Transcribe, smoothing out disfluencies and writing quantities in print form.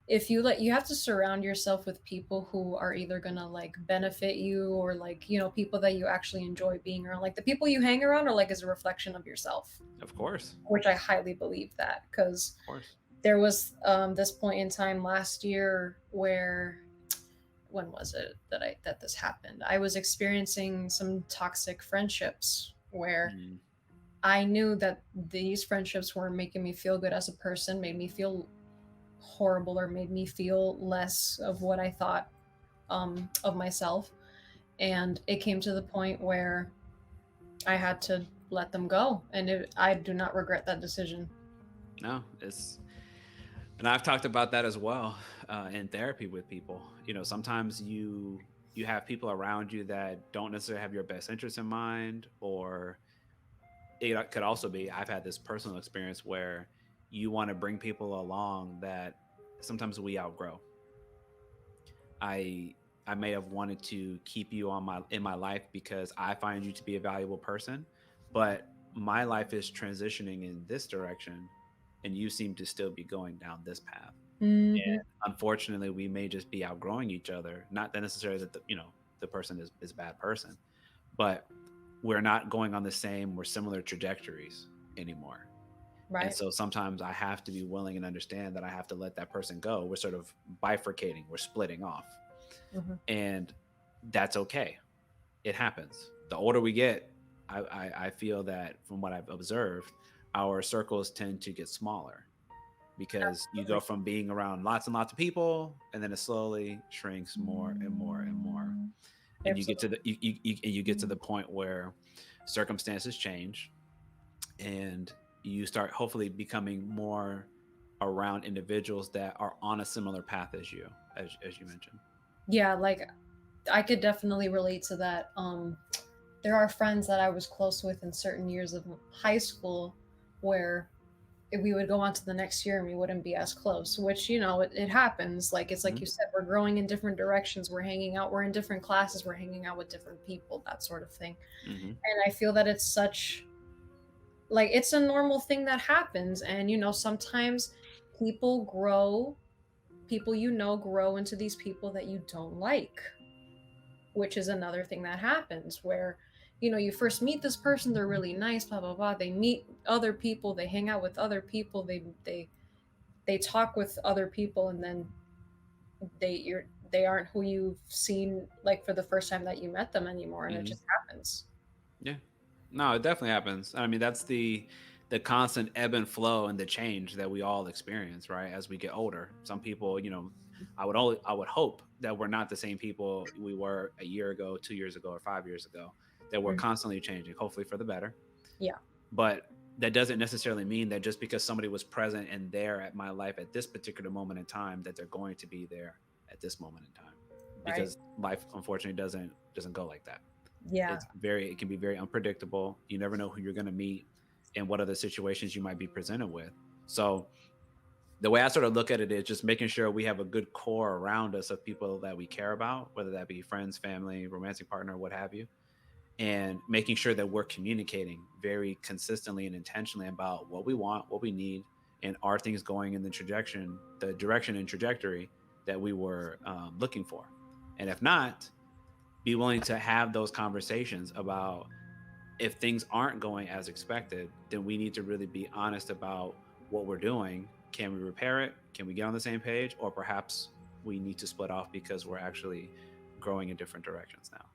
if you you have to surround yourself with people who are either gonna like benefit you or like, people that you actually enjoy being around. Like the people you hang around are like as a reflection of yourself, Of course. which I highly believe that because Of course. there was this point in time last year where when was it that this happened? I was experiencing some toxic friendships where Mm. I knew that these friendships weren't making me feel good as a person, made me feel horrible, or made me feel less of what I thought of myself. And it came to the point where I had to let them go, and I do not regret that decision. No, and I've talked about that as well in therapy with people. Sometimes you have people around you that don't necessarily have your best interest in mind, or it could also be, I've had this personal experience where you want to bring people along that sometimes we outgrow. I may have wanted to keep you in my life because I find you to be a valuable person, but my life is transitioning in this direction and you seem to still be going down this path. Hmm. And unfortunately, we may just be outgrowing each other. Not that necessarily that the person is a bad person, but we're not going on the same or similar trajectories anymore. And Right. so sometimes I have to be willing and understand that I have to let that person go. We're sort of bifurcating, we're splitting off. Hmm. And that's okay. It happens. The older we get, I feel that from what I've observed, our circles tend to get smaller because you go Absolutely. from being around lots and lots of people, and then it slowly shrinks more and more and more. And you get to Absolutely. you get to the point where circumstances change, and you start hopefully becoming more around individuals that are on a similar path as you, as you mentioned. Yeah, like I could definitely relate to that. There are friends that I was close with in certain years of high school where we would go on to the next year and we wouldn't be as close, which, it happens. Like, it's like you Mhm. said, we're growing in different directions. We're hanging out. We're in different classes. We're hanging out with different people, that sort of thing. Mhm. And I feel that it's a normal thing that happens. And, sometimes people grow, people grow into these people that you don't like, which is another thing that happens where you first meet this person, they're really nice, blah blah blah, they meet other people, they hang out with other people, they talk with other people, and then they aren't who you've seen like for the first time that you met them anymore, and it Mhm. just happens. Yeah. No, it definitely happens. I mean, that's the constant ebb and flow and the change that we all experience, right? As we get older. Some people, I would hope that we're not the same people we were a year ago, 2 years ago, or 5 years ago, that we're Mhm. constantly changing, hopefully for the better. Yeah. But that doesn't necessarily mean that just because somebody was present and there at my life at this particular moment in time that they're going to be there at this moment in time. Right. Because life unfortunately doesn't go like that. Yeah. It can be very unpredictable. You never know who you're going to meet and what other situations you might be presented with. So the way I sort of look at it is just making sure we have a good core around us of people that we care about, whether that be friends, family, romantic partner, what have you, and making sure that we're communicating very consistently and intentionally about what we want, what we need, and are things going in the direction and trajectory that we were looking for. And if not, be willing to have those conversations about, if things aren't going as expected, then we need to really be honest about what we're doing. Can we repair it? Can we get on the same page? Or perhaps we need to split off because we're actually growing in different directions now.